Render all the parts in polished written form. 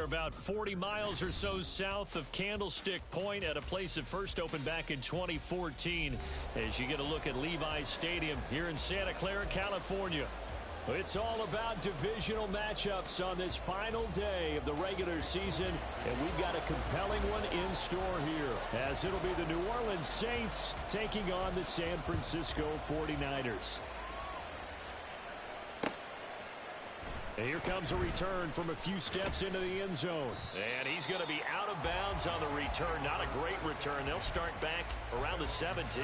about 40 miles or so south of Candlestick Point at a place that first opened back in 2014 as you get a look at Levi's Stadium here in Santa Clara, California. It's all about divisional matchups on this final day of the regular season, and we've got a compelling one in store here, as it'll be the New Orleans Saints taking on the San Francisco 49ers. And here comes a return from a few steps into the end zone. And he's going to be out of bounds on the return. Not a great return. They'll start back around the 17.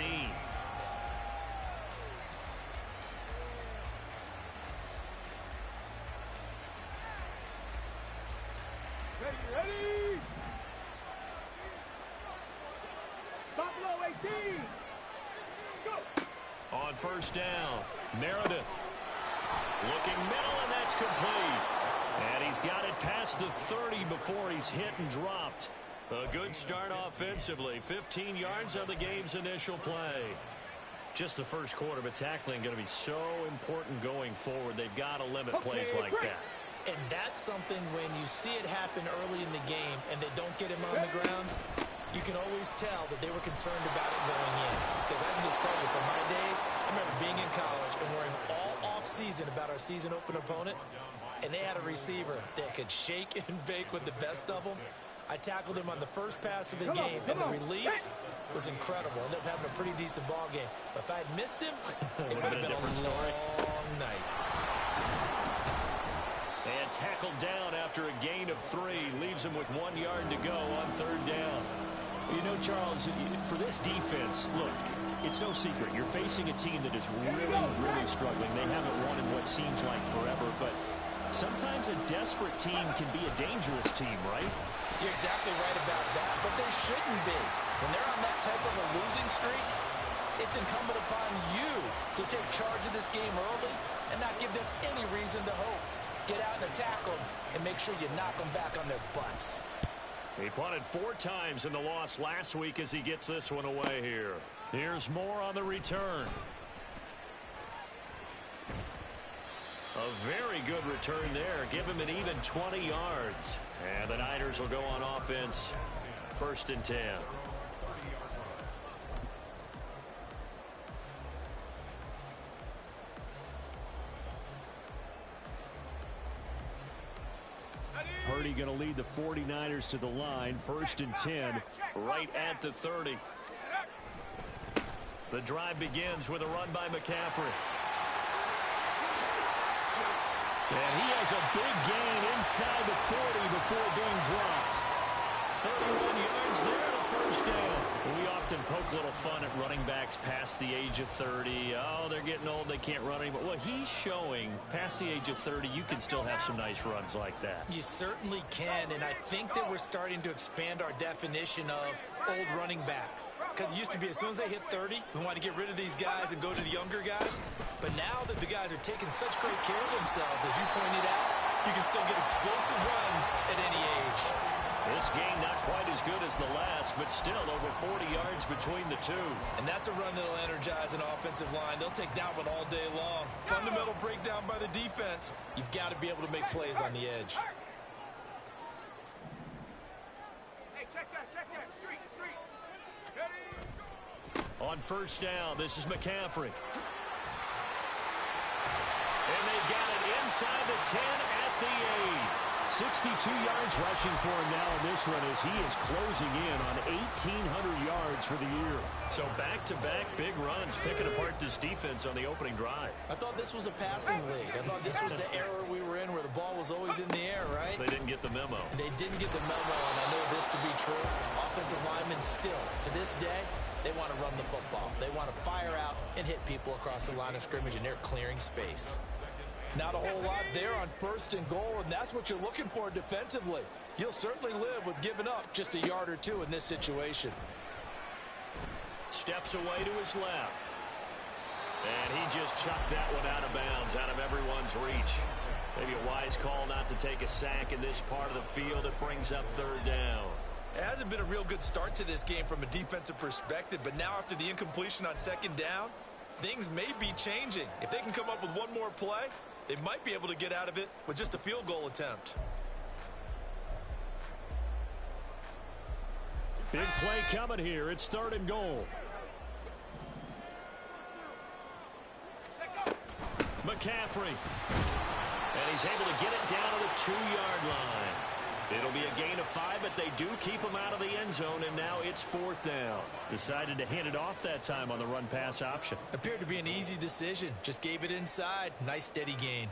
Ready? Stop below 18. Go. On first down, Meredith. Looking middle, and that's complete. And he's got it past the 30 before he's hit and dropped. A good start offensively. 15 yards on the game's initial play. Just the first quarter, but tackling going to be so important going forward. They've got to limit plays like that. And that's something when you see it happen early in the game and they don't get him on the ground, you can always tell that they were concerned about it going in. Because I can just tell you, from my days, I remember being in college and worrying all off-season about our season open opponent, and they had a receiver that could shake and bake with the best of them. I tackled him on the first pass of the game, and the relief was incredible. Ended up having a pretty decent ball game. But if I had missed him, it would have been a different story. Long night. And tackled down after a gain of 3. Leaves him with 1 yard to go on third down. You know, Charles, for this defense, look, it's no secret. You're facing a team that is really, really struggling. They haven't won in what seems like forever, but sometimes a desperate team can be a dangerous team, right? You're exactly right about that, but they shouldn't be. When they're on that type of a losing streak, it's incumbent upon you to take charge of this game early and not give them any reason to hope. Get out and attack them and make sure you knock them back on their butts. He punted 4 times in the loss last week as he gets this one away here. Here's more on the return. A very good return there. Give him an even 20 yards. And the Niners will go on offense. 1st and 10. Purdy going to lead the 49ers to the line. 1st and 10, right at the 30. The drive begins with a run by McCaffrey. And he has a big gain inside the 40 before being dropped. 31 yards there to 1st down. We often poke a little fun at running backs past the age of 30. Oh, they're getting old, they can't run anymore. Well, he's showing past the age of 30, you can still have some nice runs like that. You certainly can, and I think that we're starting to expand our definition of old running back. Because it used to be as soon as they hit 30, we want to get rid of these guys and go to the younger guys. But now that the guys are taking such great care of themselves, as you pointed out, you can still get explosive runs at any age. This game not quite as good as the last, but still over 40 yards between the two. And that's a run that'll energize an offensive line. They'll take that one all day long. Fundamental breakdown by the defense. You've got to be able to make plays on the edge. Hey, check that. Street. On 1st down, this is McCaffrey. And they've got it inside the 10 at the 8. 62 yards rushing for him now in this one as he is closing in on 1,800 yards for the year. So back-to-back big runs, picking apart this defense on the opening drive. I thought this was a passing league. I thought this was the era we were in where the ball was always in the air, right? They didn't get the memo. They didn't get the memo, and I know this to be true. Offensive linemen still, to this day, they want to run the football. They want to fire out and hit people across the line of scrimmage, and they're clearing space. Not a whole lot there on 1st and goal, and that's what you're looking for defensively. You'll certainly live with giving up just a yard or 2 in this situation. Steps away to his left. And he just chucked that one out of bounds, out of everyone's reach. Maybe a wise call not to take a sack in this part of the field. It brings up 3rd down. It hasn't been a real good start to this game from a defensive perspective, but now after the incompletion on 2nd down, things may be changing. If they can come up with one more play, they might be able to get out of it with just a field goal attempt. Big play coming here. It's 3rd and goal. McCaffrey. And he's able to get it down to the 2-yard line. It'll be a gain of 5, but they do keep him out of the end zone, and now it's 4th down. Decided to hand it off that time on the run-pass option. Appeared to be an easy decision. Just gave it inside. Nice, steady gain.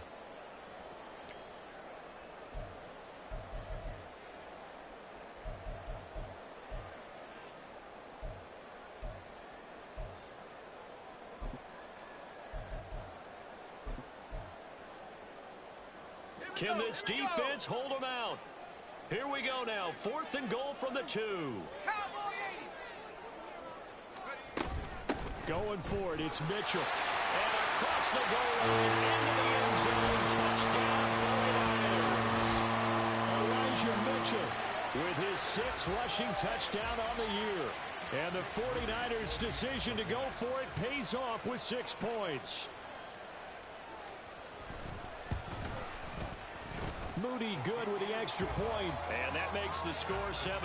Can this defense hold them out? Here we go now. 4th and goal from the 2. Going for it. It's Mitchell. And across the goal line into the end zone. Touchdown 49ers. Elijah Mitchell with his 6th rushing touchdown on the year. And the 49ers' decision to go for it pays off with 6 points. Moody good with the extra point. And that makes the score 7-0.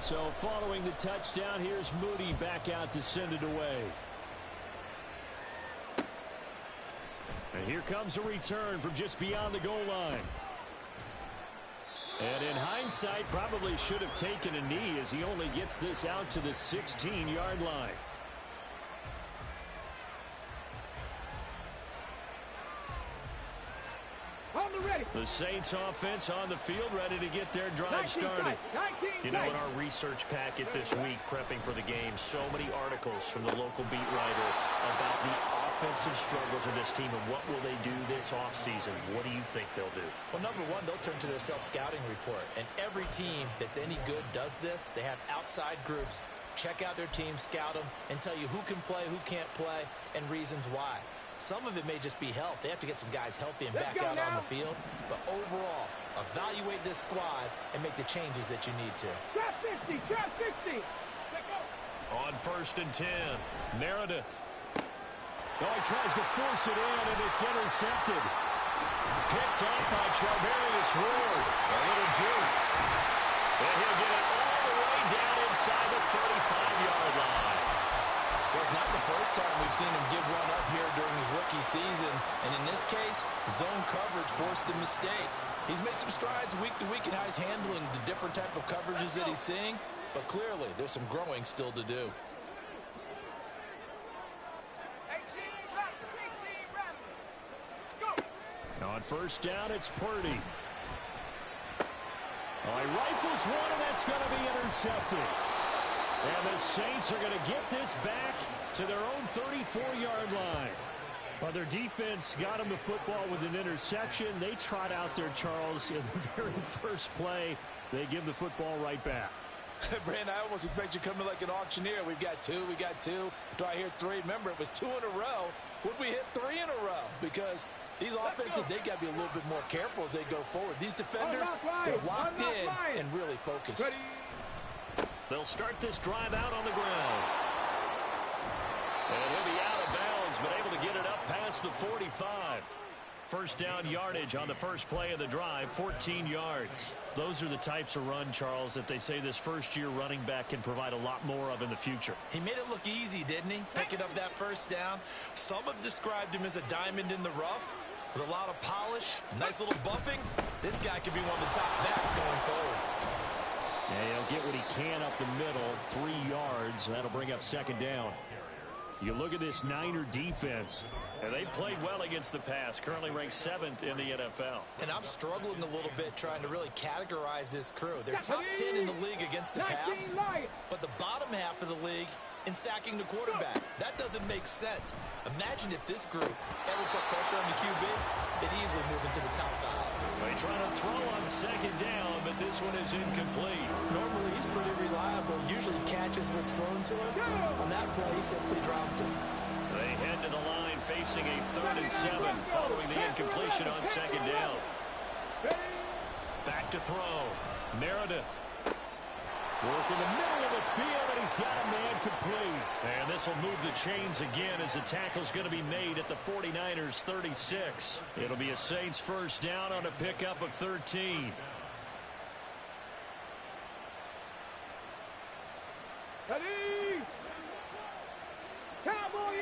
So following the touchdown, here's Moody back out to send it away. And here comes a return from just beyond the goal line. And in hindsight, probably should have taken a knee as he only gets this out to the 16-yard line. The Saints offense on the field ready to get their drive started. You know, in our research packet this week, prepping for the game, so many articles from the local beat writer about the offensive struggles of this team and what will they do this offseason. What do you think they'll do? Well, number one, they'll turn to their self-scouting report. And every team that's any good does this. They have outside groups. Check out their team, scout them, and tell you who can play, who can't play, and reasons why. Some of it may just be health. They have to get some guys healthy and back out on the field. But overall, evaluate this squad and make the changes that you need to. Trap 50, trap 50. On 1st and 10, Meredith. Oh, he tries to force it in, and it's intercepted. Picked up by Charvarius Ward. A little juke. And he'll get it all the way down inside the 35-yard line. Well, it's not the first time we've seen him give one up here during his rookie season. And in this case, zone coverage forced the mistake. He's made some strides week to week in how he's handling the different type of coverages that he's seeing. But clearly, there's some growing still to do. On 1st down, it's Purdy. Oh, he rifles one, and that's going to be intercepted. And the Saints are going to get this back to their own 34-yard line. Well, their defense got them the football with an interception. They trot out there, Charles, in the very first play. They give the football right back. Brandon, I almost expect you to come in like an auctioneer. We've got 2, we got 2. Do I hear 3? Remember, it was 2 in a row. Would we hit 3 in a row? Because these offenses, they got to be a little bit more careful as they go forward. These defenders, they're locked in and really focused. They'll start this drive out on the ground. And he'll be out of bounds, but able to get it up past the 45. 1st down yardage on the first play of the drive, 14 yards. Those are the types of run, Charles, that they say this first-year running back can provide a lot more of in the future. He made it look easy, didn't he? Picking up that 1st down. Some have described him as a diamond in the rough with a lot of polish, nice little buffing. This guy could be one of the top backs going forward. Yeah, he'll get what he can up the middle, 3 yards. That'll bring up 2nd down. You look at this Niner defense, and they've played well against the pass, currently ranked 7th in the NFL. And I'm struggling a little bit trying to really categorize this crew. They're top 10 in the league against the pass, but the bottom half of the league in sacking the quarterback. That doesn't make sense. Imagine if this group ever put pressure on the QB, they'd easily move into the top 5. They try to throw on 2nd down, but this one is incomplete. Normally, he's pretty reliable. Usually catches what's thrown to him. On that play, he simply dropped it. They head to the line facing a 3rd and 7 following the incompletion on 2nd down. Back to throw. Meredith. Work in the middle of the field, and he's got a man complete. And this will move the chains again as the tackle's going to be made at the 49ers 36. It'll be a Saints first down on a pickup of 13. Ready? Cowboy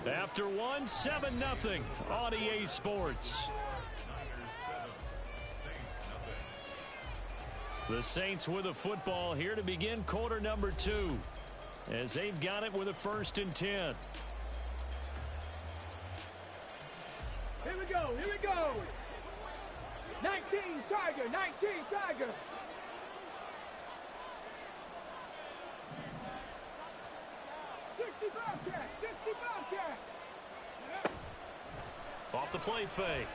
80. After one, 7-0 on EA Sports. The Saints with a football here to begin quarter number 2 as they've got it with a 1st and 10. Here we go, here we go. 19 Tiger, 19 Tiger. Off the play fake.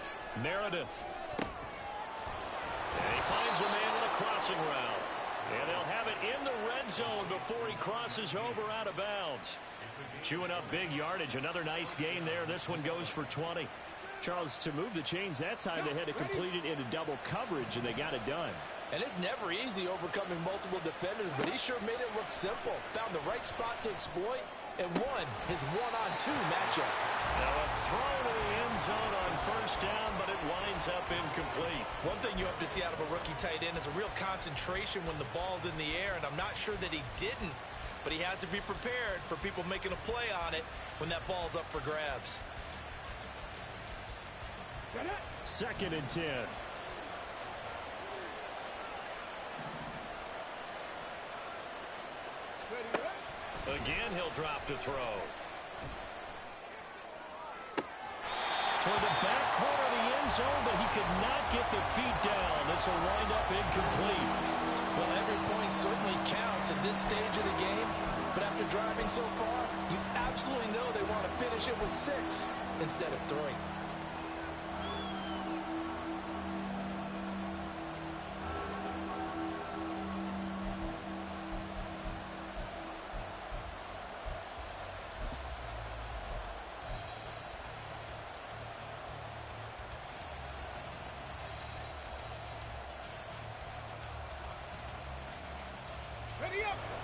Meredith. And he finds a man in a crossing route. And they'll have it in the red zone before he crosses over out of bounds. Chewing up big yardage. Another nice gain there. This one goes for 20. Charles, to move the chains that time, they had to complete it into double coverage, and they got it done. And it's never easy overcoming multiple defenders, but he sure made it look simple. Found the right spot to exploit and won his one-on-two matchup. Now a throw to the end zone on 1st down, but it winds up incomplete. One thing you hope to see out of a rookie tight end is a real concentration when the ball's in the air, and I'm not sure that he didn't, but he has to be prepared for people making a play on it when that ball's up for grabs. 2nd and 10. Again, he'll drop to throw. Toward the back corner of the end zone, but he could not get the feet down. This will wind up incomplete. Well, every point certainly counts at this stage of the game, but after driving so far, you absolutely know they want to finish it with 6 instead of 3.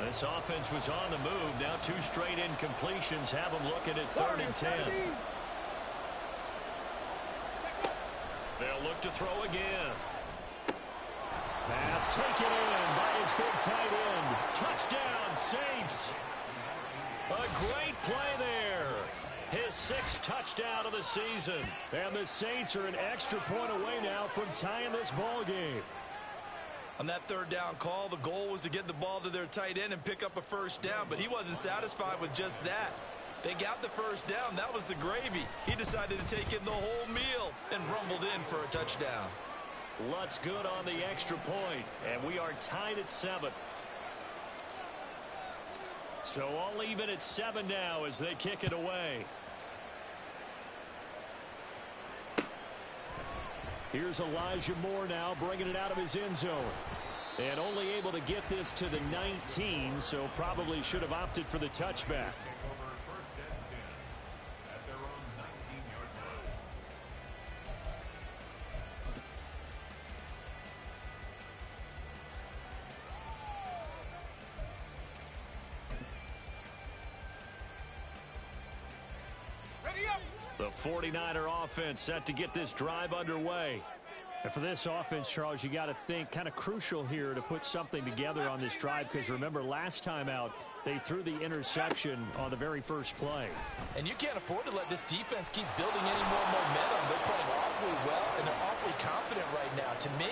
This offense was on the move. Now 2 straight incompletions have them looking at 3rd and 10. They'll look to throw again. Pass taken in by his big tight end. Touchdown, Saints. A great play there. His 6th touchdown of the season. And the Saints are an extra point away now from tying this ball game. On that 3rd down call, the goal was to get the ball to their tight end and pick up a 1st down, but he wasn't satisfied with just that. They got the 1st down. That was the gravy. He decided to take in the whole meal and rumbled in for a touchdown. Lutt's good on the extra point, and we are tied at 7. So all even at 7 now as they kick it away. Here's Elijah Moore now bringing it out of his end zone. And only able to get this to the 19, so probably should have opted for the touchback. The 49er offense set to get this drive underway. And for this offense, Charles, you got to think kind of crucial here to put something together on this drive, because remember last time out they threw the interception on the very first play. And you can't afford to let this defense keep building any more momentum. They're playing awfully well and they're awfully confident right now. To me,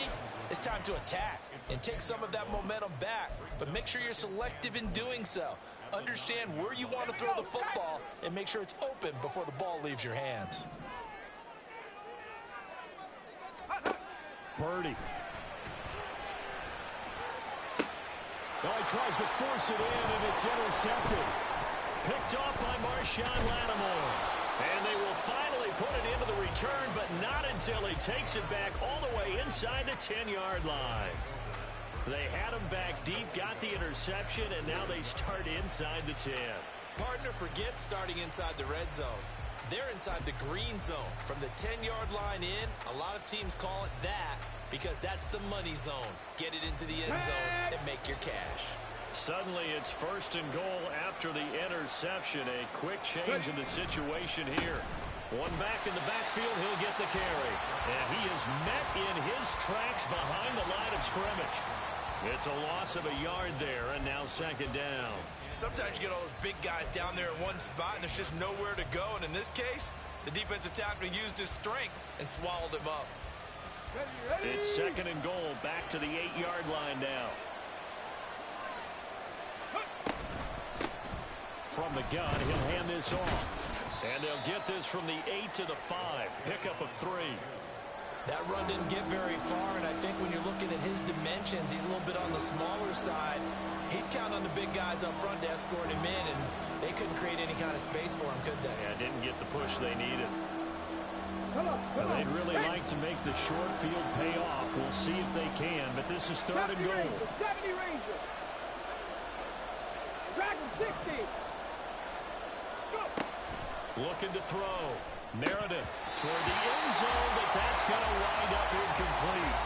it's time to attack and take some of that momentum back, but make sure you're selective in doing so. Understand where you want to throw the football and make sure it's open before the ball leaves your hands. Purdy. Oh, he tries to force it in, and it's intercepted. Picked off by Marshawn Lattimore. And they will finally put it into the return, but not until he takes it back all the way inside the 10-yard line. They had him back deep, got the interception, and now they start inside the 10. Partner forgets starting inside the red zone. They're inside the green zone. From the 10-yard line in, a lot of teams call it that. because that's the money zone. Get it into the end zone and make your cash. Suddenly it's 1st and goal after the interception. A quick change in the situation here. One back in the backfield, he'll get the carry. And he is met in his tracks behind the line of scrimmage. It's a loss of a yard there, and now 2nd down. Sometimes you get all those big guys down there in one spot, and there's just nowhere to go. And in this case, the defensive tackle used his strength and swallowed him up. It's 2nd and goal, back to the 8-yard line now. From the gun, he'll hand this off. And they'll get this from the 8 to the 5. Pickup of 3. That run didn't get very far, and I think when you're looking at his dimensions, he's a little bit on the smaller side. He's counting on the big guys up front to escort him in, and they couldn't create any kind of space for him, could they? Yeah, didn't get the push they needed. Well, they'd really like to make the short field pay off. We'll see if they can, but this is 3rd and goal. 70 Rangers. Dragon 60. Go. Looking to throw. Meredith toward the end zone, but that's going to wind up incomplete.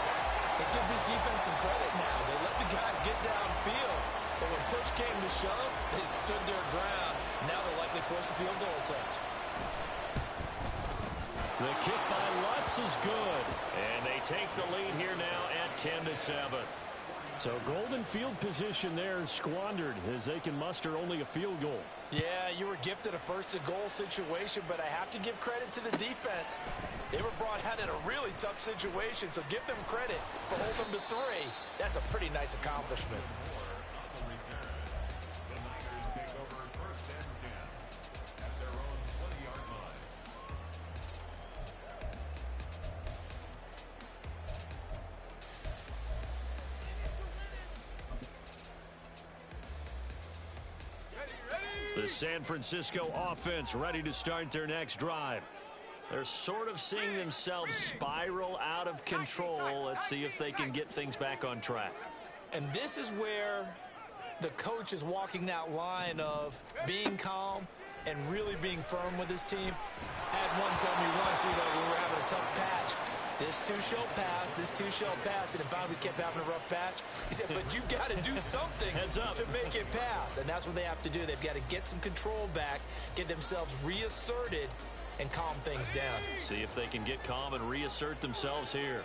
Let's give this defense some credit now. They let the guys get downfield, but when push came to shove, they stood their ground. Now they'll likely force a field goal attempt. The kick by Lutz is good, and they take the lead here now at 10-7. So golden field position there squandered as they can muster only a field goal. Yeah, you were gifted a 1st and goal situation, but I have to give credit to the defense. They were brought out in a really tough situation, so give them credit for holding them to 3. That's a pretty nice accomplishment. The San Francisco offense ready to start their next drive. They're sort of seeing themselves spiral out of control. Let's see if they can get things back on track. And this is where the coach is walking that line of being calm and really being firm with his team. I had one tell me once, we were having a tough patch. This too shall pass, this too shall pass. And if we kept having a rough patch, he said, but you got to do something to make it pass. And that's what they have to do. They've got to get some control back, get themselves reasserted, and calm things down. See if they can get calm and reassert themselves here.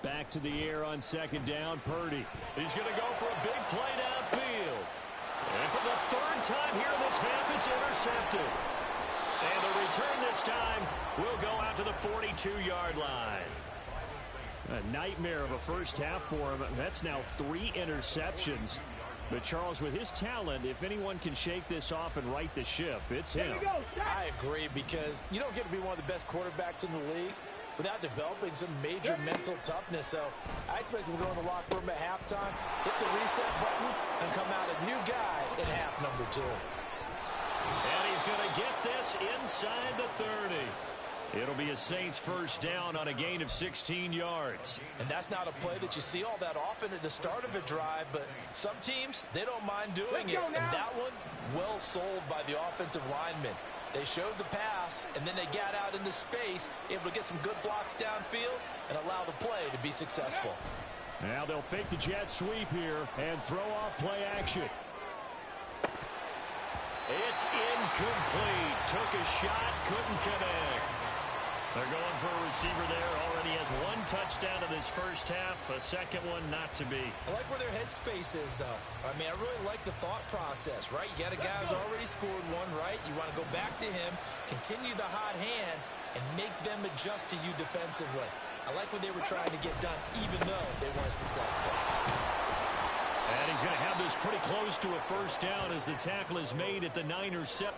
Back to the air on 2nd down, Purdy. He's going to go for a big play downfield. And for the 3rd time here in this half, it's intercepted. And the return this time will go out to the 42-yard line. A nightmare of a first half for him. That's now 3 interceptions. But, Charles, with his talent, if anyone can shake this off and right the ship, it's him. I agree, because you don't get to be one of the best quarterbacks in the league without developing some major mental toughness. So I expect him to go in the locker room at halftime, hit the reset button, and come out a new guy in half number 2. And he's going to get this inside the 30. It'll be a Saints 1st down on a gain of 16 yards. And that's not a play that you see all that often at the start of a drive, but some teams, they don't mind doing it. And that one, well sold by the offensive lineman. They showed the pass, and then they got out into space, able to get some good blocks downfield and allow the play to be successful. Now they'll fake the jet sweep here and throw off play action. It's incomplete. Took a shot, couldn't connect. They're going for a receiver there. Already has 1 touchdown in this first half. A second one not to be. I like where their headspace is, though. I mean, I really like the thought process, right? You got a guy who's already scored 1, right? You want to go back to him, continue the hot hand, and make them adjust to you defensively. I like what they were trying to get done, even though they weren't successful. And he's going to have this pretty close to a 1st down as the tackle is made at the Niners' 7.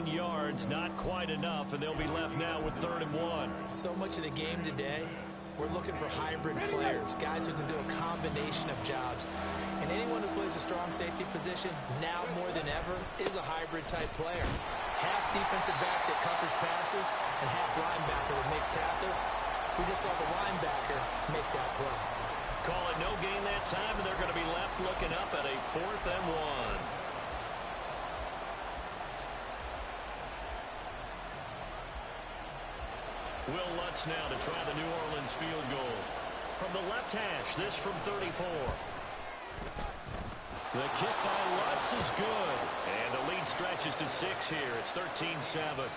9 yards, not quite enough, and they'll be left now with 3rd and 1. So much of the game today, we're looking for hybrid players, guys who can do a combination of jobs. And anyone who plays a strong safety position, now more than ever, is a hybrid-type player. Half defensive back that covers passes and half linebacker that makes tackles. We just saw the linebacker make that play. Call it no gain that time, and they're going to be left looking up at a 4th and 1. Will Lutz now to try the New Orleans field goal. From the left hash, this from 34. The kick by Lutz is good. And the lead stretches to 6 here. It's 13-7.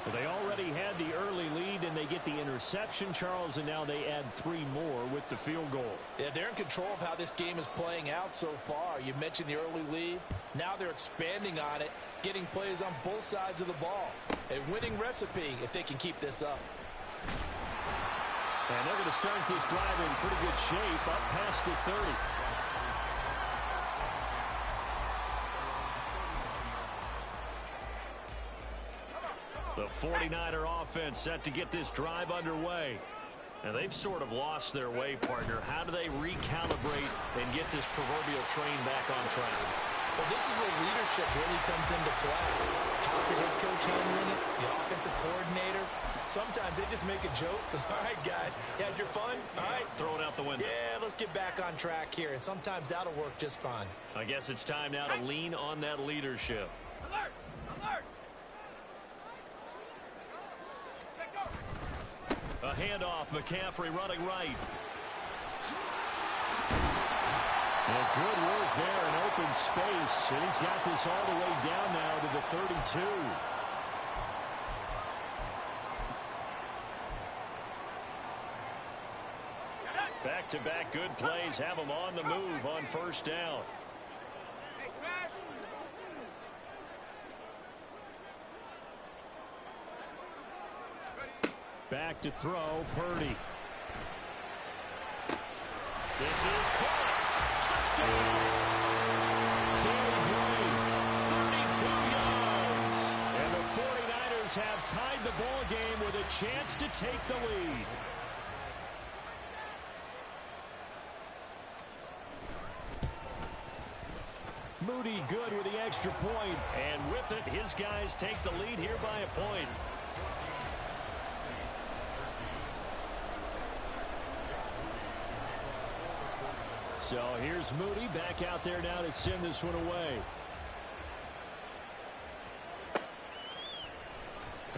Well, they already had the early lead, and they get the interception, Charles, and now they add 3 more with the field goal. Yeah, they're in control of how this game is playing out so far. You mentioned the early lead. Now they're expanding on it, getting plays on both sides of the ball. A winning recipe if they can keep this up. And they're going to start this drive in pretty good shape up past the 30. The 49er offense set to get this drive underway. And they've sort of lost their way, partner. How do they recalibrate and get this proverbial train back on track? Well, this is where leadership really comes into play. How's the head coach handling it? The offensive coordinator? Sometimes they just make a joke. All right, guys, you had your fun? All right. Throw it out the window. Yeah, let's get back on track here. And sometimes that'll work just fine. I guess it's time now to lean on that leadership. Alert! Alert! A handoff, McCaffrey running right. And good work there in open space. And he's got this all the way down now to the 32. Back-to-back good plays have them on the move on 1st down. Hey, smash! Back to throw, Purdy. This is caught. Touchdown! Danny Gray, 32 yards. And the 49ers have tied the ball game with a chance to take the lead. Moody good with the extra point. And with it, his guys take the lead here by a point. So here's Moody back out there now to send this one away.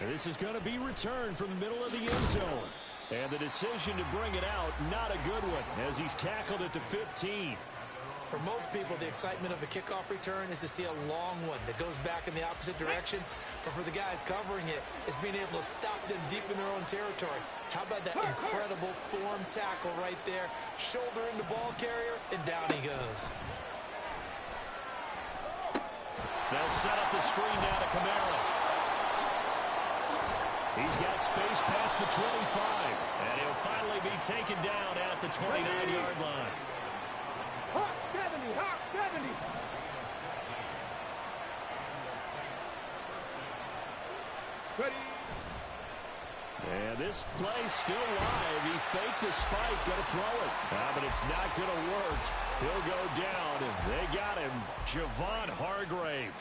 And this is going to be returned from the middle of the end zone. And the decision to bring it out, not a good one, as he's tackled at the 15. For most people, the excitement of the kickoff return is to see a long one that goes back in the opposite direction. But for the guys covering it, it's being able to stop them deep in their own territory. How about that incredible form tackle right there? Shoulder in the ball carrier, and down he goes. They'll set up the screen now to Kamara. He's got space past the 25. And he'll finally be taken down at the 29-yard line. Hawk 70! Hawk 70! Ready? And this play's still live. He faked the spike, going to throw it. But it's not going to work. He'll go down, and they got him. Javon Hargrave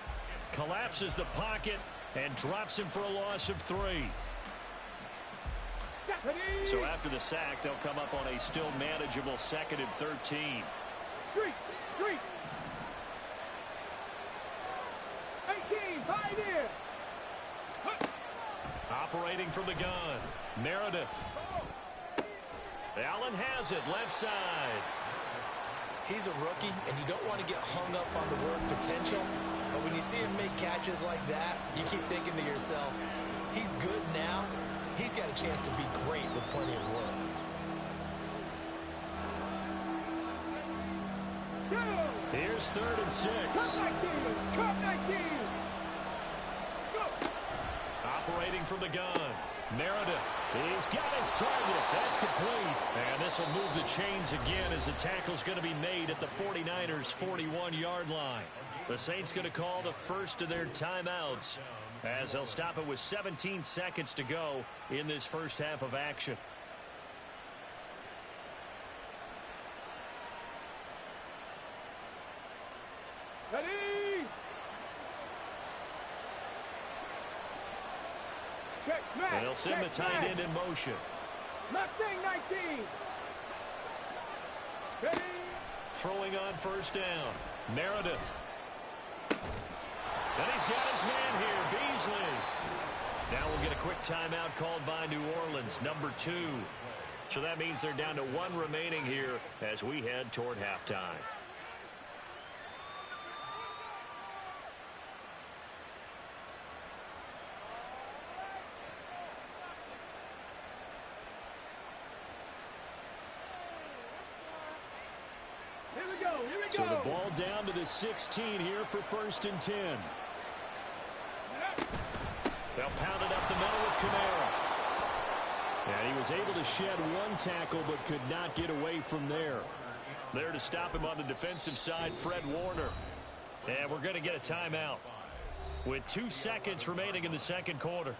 collapses the pocket and drops him for a loss of 3. So after the sack, they'll come up on a still manageable 2nd and 13. 3, 18, 5 here. Operating from the gun, Meredith. Allen has it, left side. He's a rookie, and you don't want to get hung up on the word potential. But when you see him make catches like that, you keep thinking to yourself, he's good now. He's got a chance to be great with plenty of work. Here's 3rd and 6. Cut 19! Go! Operating from the gun, Meredith. He's got his target. That's complete. And this will move the chains again as the tackle's going to be made at the 49ers' 41-yard line. The Saints going to call the first of their timeouts. as they'll stop it with 17 seconds to go in this first half of action. Ready? Check, And they'll send the tight end in motion. Mustang 19. Ready? Throwing on first down. Meredith. And he's got his man here, Beasley. Now we'll get a quick timeout called by New Orleans, number 2. So that means they're down to 1 remaining here as we head toward halftime. So the ball down to the 16 here for 1st and 10. They'll pound it up the middle with Kamara. And he was able to shed 1 tackle but could not get away from there. There to stop him on the defensive side, Fred Warner. And we're going to get a timeout with 2 seconds remaining in the second quarter.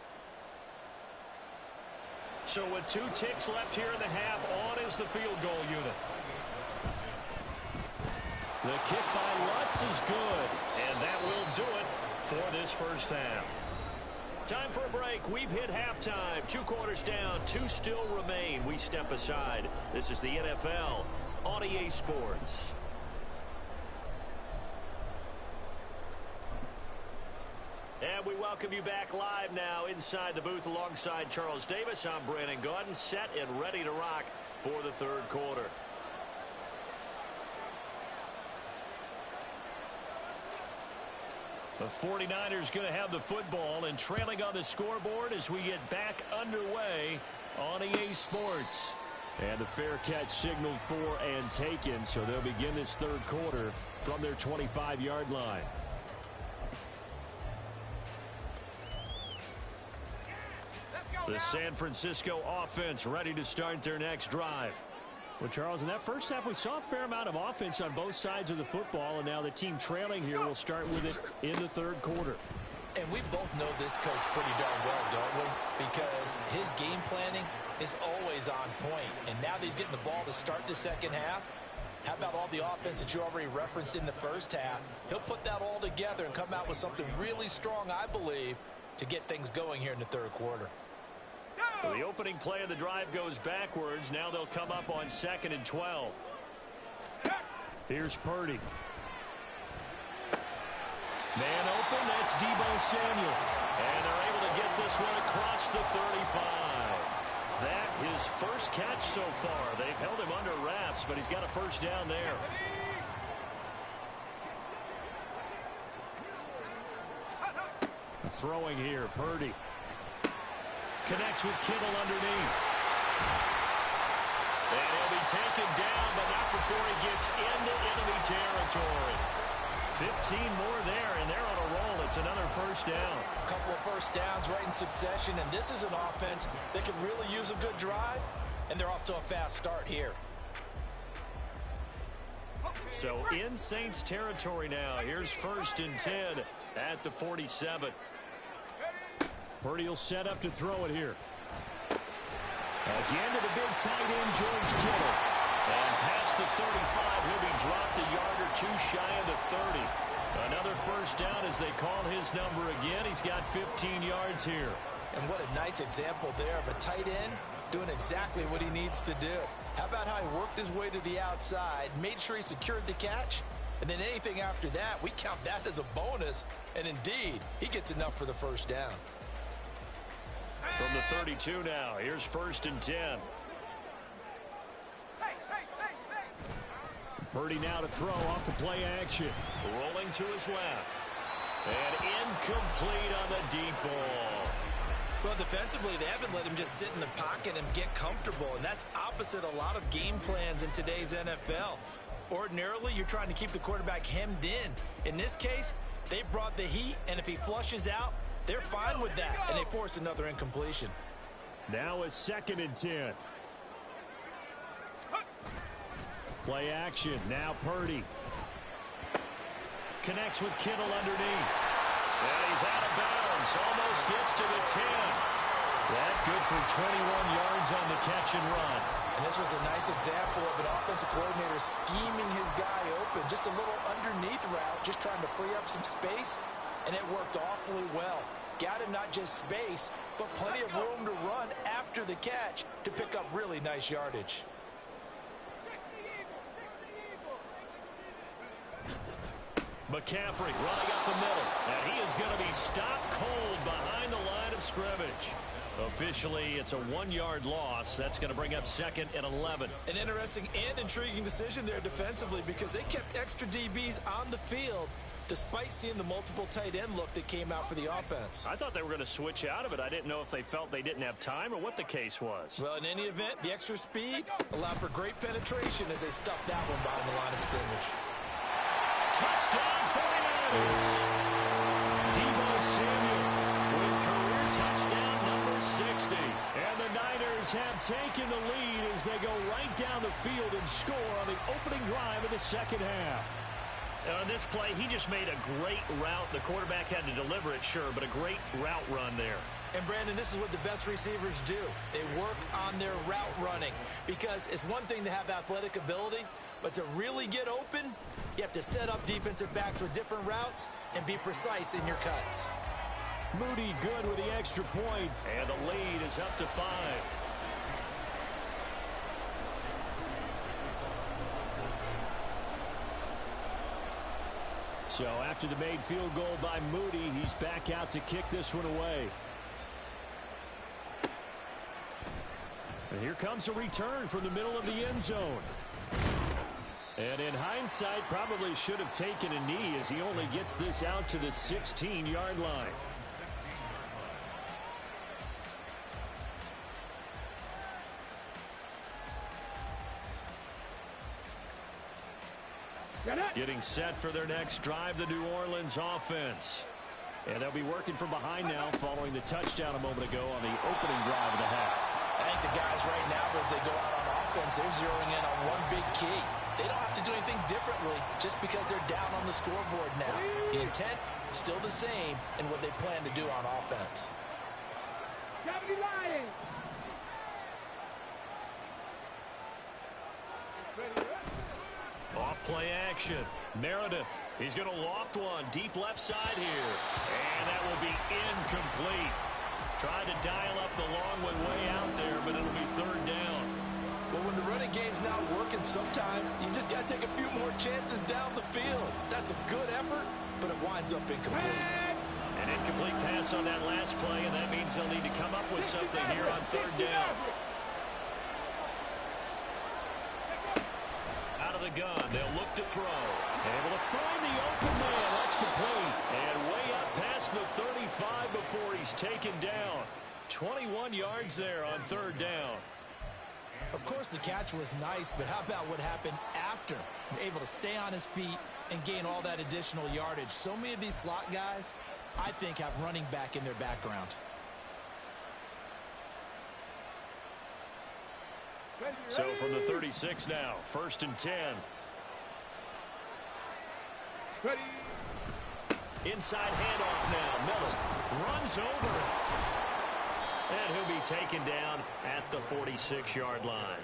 So with 2 ticks left here in the half, on is the field goal unit. The kick by Lutz is good, and that will do it for this first half. Time for a break. We've hit halftime. 2 quarters down, 2 still remain. We step aside. This is the NFL on EA Sports. And we welcome you back live now inside the booth alongside Charles Davis. I'm Brandon Gaudin, set and ready to rock for the third quarter. The 49ers going to have the football and trailing on the scoreboard as we get back underway on EA Sports. And the fair catch signaled for and taken, so they'll begin this third quarter from their 25-yard line. The San Francisco offense ready to start their next drive. Well, Charles, in that first half, we saw a fair amount of offense on both sides of the football, and now the team trailing here will start with it in the third quarter. And we both know this coach pretty darn well, don't we? Because his game planning is always on point. And now that he's getting the ball to start the second half, how about all the offense that you already referenced in the first half? He'll put that all together and come out with something really strong, I believe, to get things going here in the third quarter. So the opening play of the drive goes backwards. Now they'll come up on 2nd and 12. Here's Purdy. Man open, that's Deebo Samuel. And they're able to get this one across the 35. That his first catch so far. They've held him under wraps, but he's got a first down there. Throwing here, Purdy. Connects with Kittle underneath. And he'll be taken down, but not before he gets into enemy territory. 15 more there, and they're on a roll. It's another first down. A couple of first downs right in succession, and this is an offense that can really use a good drive, and they're off to a fast start here. So in Saints territory now. Here's 1st and 10 at the 47. Purdy will set up to throw it here. Again to the big tight end, George Kittle. And past the 35, he'll be dropped a yard or 2 shy of the 30. Another first down as they call his number again. He's got 15 yards here. And what a nice example there of a tight end doing exactly what he needs to do. How about how he worked his way to the outside, made sure he secured the catch, and then anything after that, we count that as a bonus. And indeed, he gets enough for the first down. From the 32 now, here's 1st and 10. Purdy now to throw off the play action. Rolling to his left. And incomplete on the deep ball. Well, defensively, they haven't let him just sit in the pocket and get comfortable, and that's opposite a lot of game plans in today's NFL. Ordinarily, you're trying to keep the quarterback hemmed in. In this case, they brought the heat, and if he flushes out, they're fine with that, and they force another incompletion. Now a 2nd and 10. Play action. Now Purdy. Connects with Kittle underneath. And he's out of bounds. Almost gets to the 10. That good for 21 yards on the catch and run. And this was a nice example of an offensive coordinator scheming his guy open. Just a little underneath route, just trying to free up some space, and it worked awfully well. Got him not just space, but plenty of room to run after the catch to pick up really nice yardage. McCaffrey running up the middle. And he is going to be stopped cold behind the line of scrimmage. Officially, it's a 1-yard loss. That's going to bring up 2nd and 11. An interesting and intriguing decision there defensively because they kept extra DBs on the field despite seeing the multiple tight end look that came out for the offense. I thought they were going to switch out of it. I didn't know if they felt they didn't have time or what the case was. Well, in any event, the extra speed allowed for great penetration as they stuffed that one behind the line of scrimmage. Touchdown 49ers. Deebo Samuel with career touchdown number 60. And the Niners have taken the lead as they go right down the field and score on the opening drive of the second half. On this play, he just made a great route. The quarterback had to deliver it, sure, but a great route run there. And, Brandon, this is what the best receivers do. They work on their route running because it's one thing to have athletic ability, but to really get open, you have to set up defensive backs with different routes and be precise in your cuts. Moody good with the extra point, and the lead is up to 5. So after the made field goal by Moody, he's back out to kick this one away. And here comes a return from the middle of the end zone. And in hindsight, probably should have taken a knee as he only gets this out to the 16-yard line. Getting set for their next drive, the New Orleans offense. And they'll be working from behind now following the touchdown a moment ago on the opening drive of the half. I think the guys right now, as they go out on offense, they're zeroing in on one big key. They don't have to do anything differently just because they're down on the scoreboard now. The intent, still the same in what they plan to do on offense. Off play action. Meredith. He's going to loft one deep left side here. And that will be incomplete. Tried to dial up the long one way out there, but it'll be 3rd down. Well, when the running game's not working, sometimes you just got to take a few more chances down the field. That's a good effort, but it winds up incomplete. An incomplete pass on that last play, and that means they'll need to come up with something here on 3rd down. Out of the gun, they'll look to throw. Able to find the open man. That's complete. And way up past the 35 before he's taken down. 21 yards there on 3rd down. Of course, the catch was nice, but how about what happened after? Able to stay on his feet and gain all that additional yardage. So many of these slot guys, I think, have running back in their background. So from the 36 now, 1st and 10. Ready. Inside handoff now. Miller runs over it. And he'll be taken down at the 46-yard line.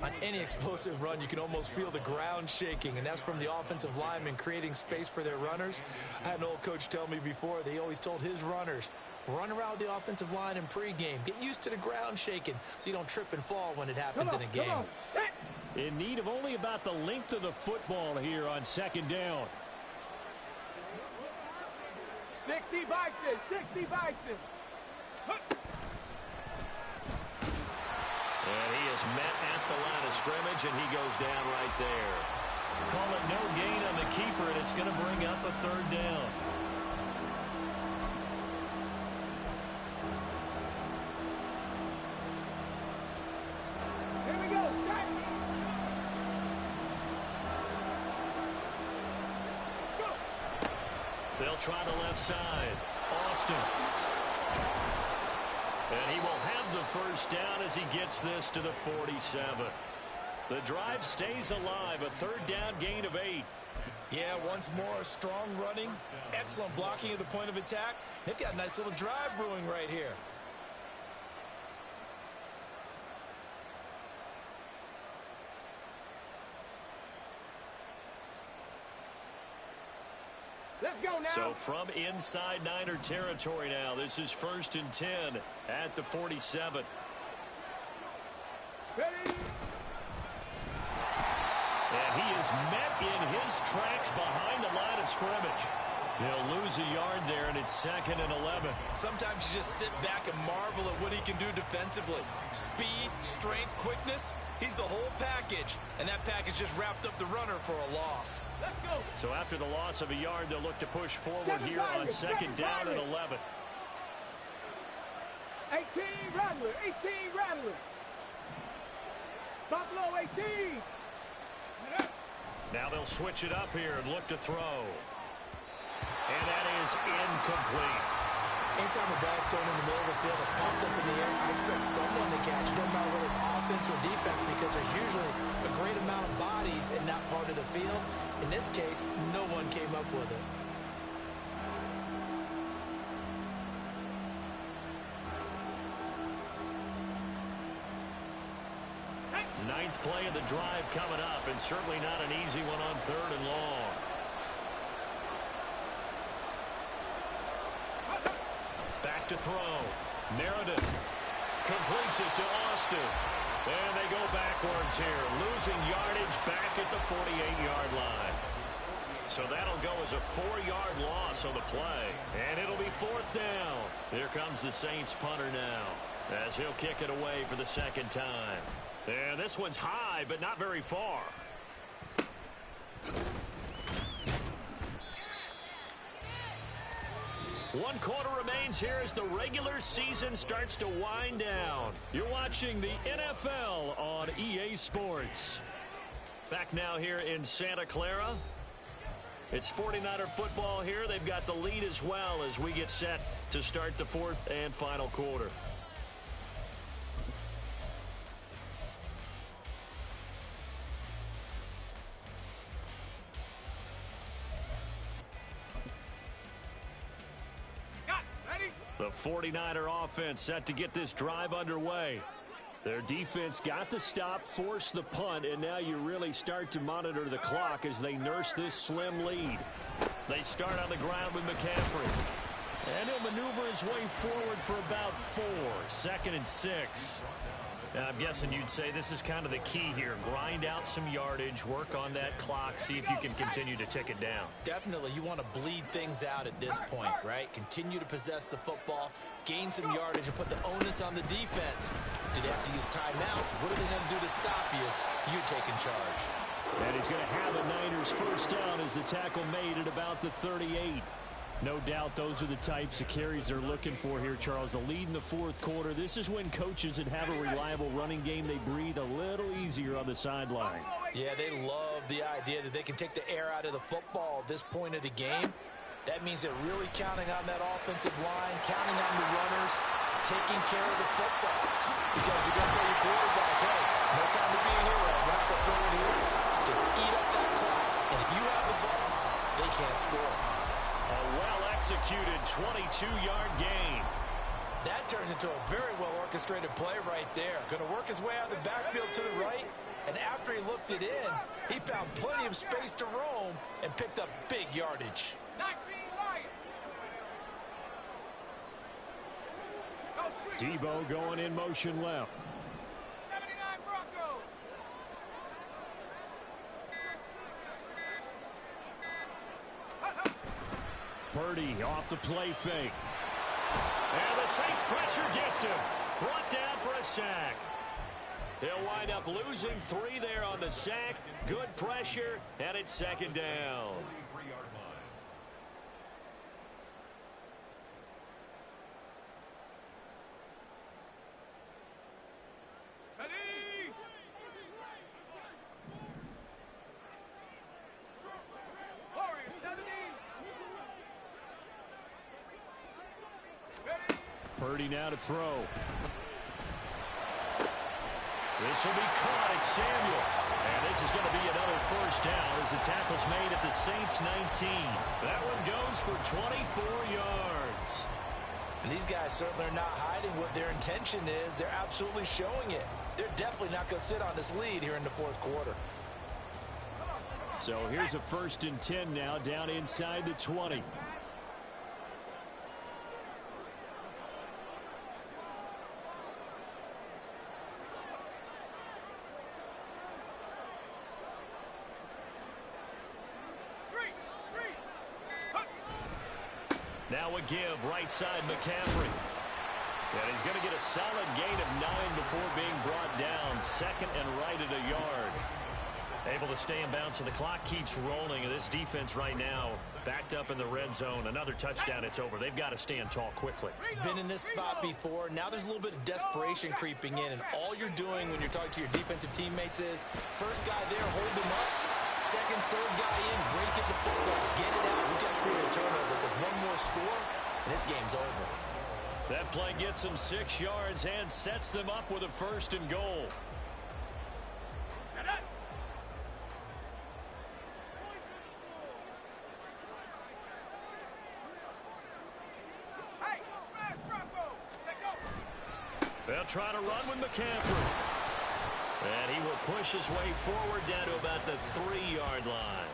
On any explosive run, you can almost feel the ground shaking, and that's from the offensive linemen creating space for their runners. I had an old coach tell me before, they always told his runners, run around the offensive line in pregame. Get used to the ground shaking so you don't trip and fall when it happens in a game. In need of only about the length of the football here on 2nd down. 60 Bison, 60 Bison. And he is met at the line of scrimmage, and he goes down right there. Call it no gain on the keeper, and it's going to bring up a 3rd down. Here we go. Start. Go. They'll try the left side. Austin. And he will have the 1st down as he gets this to the 47. The drive stays alive. A 3rd down gain of 8. Yeah, once more, strong running, excellent blocking at the point of attack. They've got a nice little drive brewing right here. Let's go now. So from inside Niner territory now, this is 1st and 10 at the 47. Ready? And he is met in his tracks behind the line of scrimmage. He'll lose a yard there, and it's 2nd and 11. Sometimes you just sit back and marvel at what he can do defensively. Speed, strength, quickness, he's the whole package. And that package just wrapped up the runner for a loss. Let's go. So after the loss of a yard, they'll look to push forward here on 2nd down and 11. 18 Rattler, 18 Rattler. Buffalo 18. Now they'll switch it up here and look to throw. And that is incomplete. Anytime a ball's thrown in the middle of the field that's popped up in the air, I expect someone to catch it. Doesn't matter whether it's offense or defense, because there's usually a great amount of bodies in that part of the field. In this case, no one came up with it. Ninth play of the drive coming up, and certainly not an easy one on 3rd and long. Back to throw. Meredith completes it to Austin. And they go backwards here, losing yardage back at the 48-yard line. So that'll go as a 4-yard loss on the play. And it'll be 4th down. Here comes the Saints punter now, as he'll kick it away for the 2nd time. And this one's high, but not very far. One quarter remains here as the regular season starts to wind down. You're watching the NFL on EA Sports. Back now here in Santa Clara. It's 49er football here. They've got the lead as well as we get set to start the 4th and final quarter. The 49er offense set to get this drive underway. Their defense got the stop, forced the punt, and now you really start to monitor the clock as they nurse this slim lead. They start on the ground with McCaffrey. And he'll maneuver his way forward for about 4. 2nd and 6. Now, I'm guessing you'd say this is kind of the key here. Grind out some yardage, work on that clock, see if you can continue to tick it down. Definitely, you want to bleed things out at this point, right? Continue to possess the football, gain some yardage, and put the onus on the defense. Do they have to use timeouts? What are they going to do to stop you? You're taking charge. And he's going to have the Niners 1st down as the tackle made at about the 38. No doubt those are the types of carries they're looking for here, Charles. The lead in the 4th quarter. This is when coaches that have a reliable running game, they breathe a little easier on the sideline. Yeah, they love the idea that they can take the air out of the football at this point of the game. That means they're really counting on that offensive line, counting on the runners, taking care of the football. Because you're going to tell your quarterback, hey, no time to be a hero. We're not going to throw it here. Just eat up that clock. And if you have the ball, they can't score. A well-executed 22-yard gain. That turns into a very well-orchestrated play right there. Going to work his way out of the backfield to the right. And after he looked it in, he found plenty of space to roam and picked up big yardage. 19 Lions. Debo going in motion left. 79 Broncos. Purdy off the play fake. And the Saints pressure gets him. Brought down for a sack. He'll wind up losing 3 there on the sack. Good pressure, and it's 2nd down. Warriors 70. Purdy now to throw. This will be caught at Samuel. And this is going to be another 1st down as the tackle's made at the Saints 19. That one goes for 24 yards. And these guys certainly are not hiding what their intention is. They're absolutely showing it. They're definitely not going to sit on this lead here in the fourth quarter. So here's a 1st and 10 now down inside the 20. Now a give right side McCaffrey. And he's going to get a solid gain of 9 before being brought down. 2nd and right at a yard. Able to stay in bounds, so the clock keeps rolling. And this defense right now backed up in the red zone. Another touchdown, it's over. They've got to stand tall quickly. Been in this spot before. Now there's a little bit of desperation creeping in. And all you're doing when you're talking to your defensive teammates is, first guy there, hold him up. Second, third guy in, break it the football. Get it out. We've got to create a turnover because one more score, and this game's over. That play gets them 6 yards and sets them up with a 1st and goal. They'll try to run with McCaffrey. And he will push his way forward down to about the 3-yard line.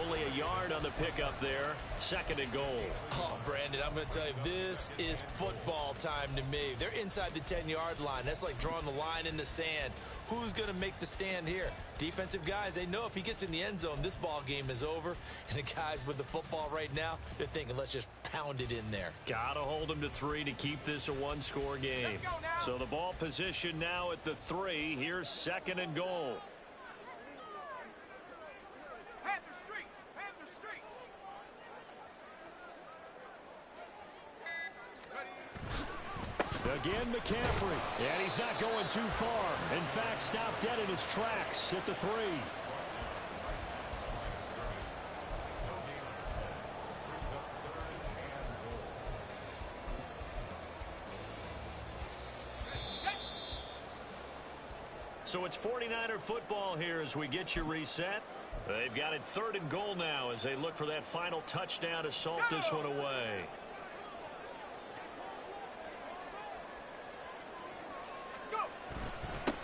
Only a yard on the pickup there. 2nd and goal. Oh, Brandon, I'm going to tell you, this is football time to me. They're inside the 10-yard line. That's like drawing the line in the sand. Who's going to make the stand here? Defensive guys, they know if he gets in the end zone, this ball game is over. And the guys with the football right now, they're thinking, let's just pound it in there. Got to hold him to 3 to keep this a one-score game. So the ball position now at the 3. Here's 2nd and goal. Again, McCaffrey. And he's not going too far. In fact, stopped dead in his tracks at the 3. So it's 49er football here as we get you reset. They've got it 3rd and goal now as they look for that final touchdown to salt this one away.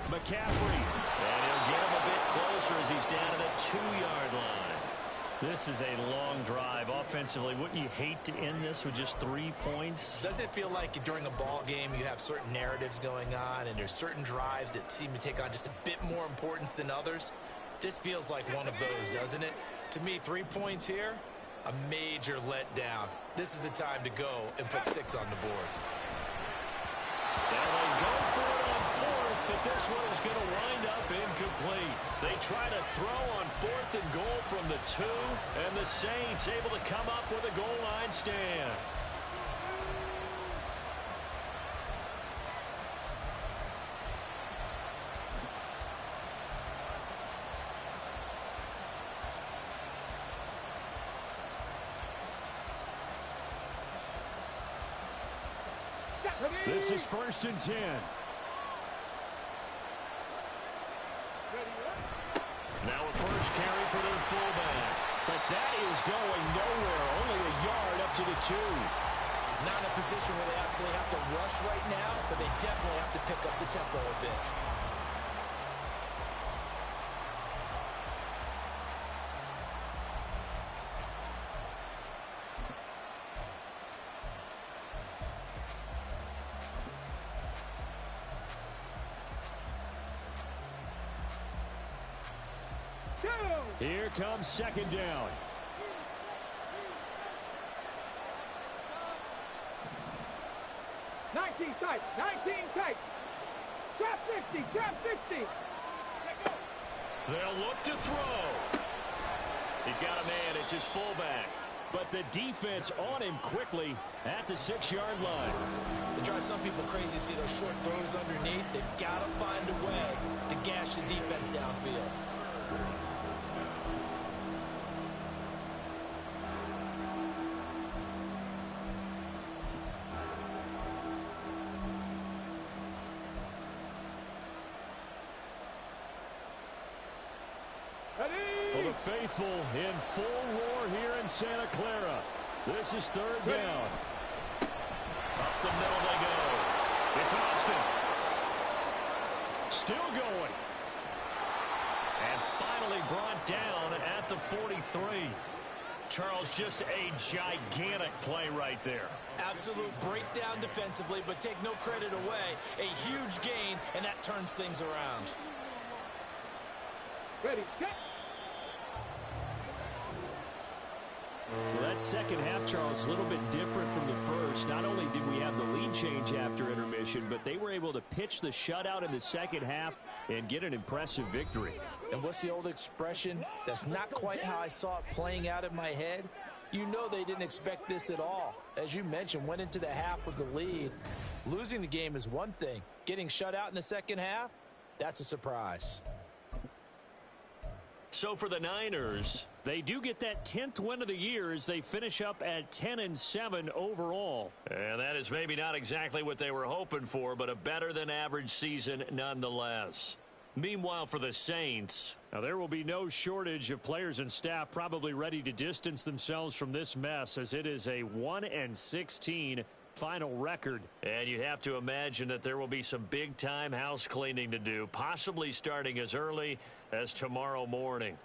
McCaffrey. And he'll get him a bit closer as he's down to the 2-yard line. This is a long drive offensively. Wouldn't you hate to end this with just 3 points? Doesn't it feel like during a ball game you have certain narratives going on and there's certain drives that seem to take on just a bit more importance than others? This feels like one of those, doesn't it? To me, 3 points here, a major letdown. This is the time to go and put 6 on the board. And they go for it on 4th, but this one is going to wind up incomplete. They try to throw on 4th and goal from the 2, and the Saints able to come up with a goal line stand. This is 1st and 10. Now a first carry for their fullback. But that is going nowhere. Only a yard up to the 2. Not in a position where they absolutely have to rush right now, but they definitely have to pick up the tempo a bit. Here comes 2nd down. Tight, 19 tight. Trap 50, trap 50. They'll look to throw. He's got a man. It's his fullback. But the defense on him quickly at the 6-yard line. It drives some people crazy to see those short throws underneath. They've got to find a way to gash the defense downfield. Well, the faithful in full roar here in Santa Clara. This is third down. Up the middle they go. It's Austin. Still going. And finally brought down at the 43. Charles, just a gigantic play right there. Absolute breakdown defensively, but take no credit away. A huge gain, and that turns things around. Ready, set. Well, that second half, Charles, a little bit different from the first. Not only did we have the lead change after intermission, but they were able to pitch the shutout in the second half and get an impressive victory. And what's the old expression? That's not quite how I saw it playing out in my head. You know they didn't expect this at all. As you mentioned, went into the half with the lead. Losing the game is one thing. Getting shut out in the second half, that's a surprise. So for the Niners, they do get that 10th win of the year as they finish up at 10-7 overall. and that is maybe not exactly what they were hoping for, but a better than average season nonetheless. Meanwhile, for the Saints, now there will be no shortage of players and staff probably ready to distance themselves from this mess, as it is a 1-16 final record. and you have to imagine that there will be some big-time house cleaning to do, possibly starting as early as tomorrow morning.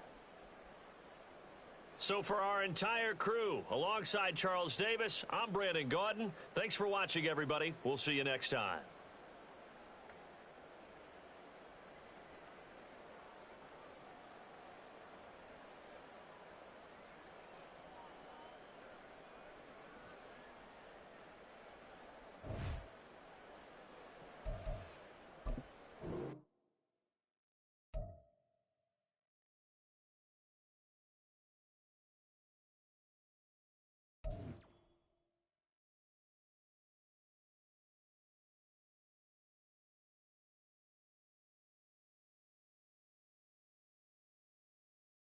So for our entire crew, alongside Charles Davis, I'm Brandon Gaudin. Thanks for watching, everybody. We'll see you next time.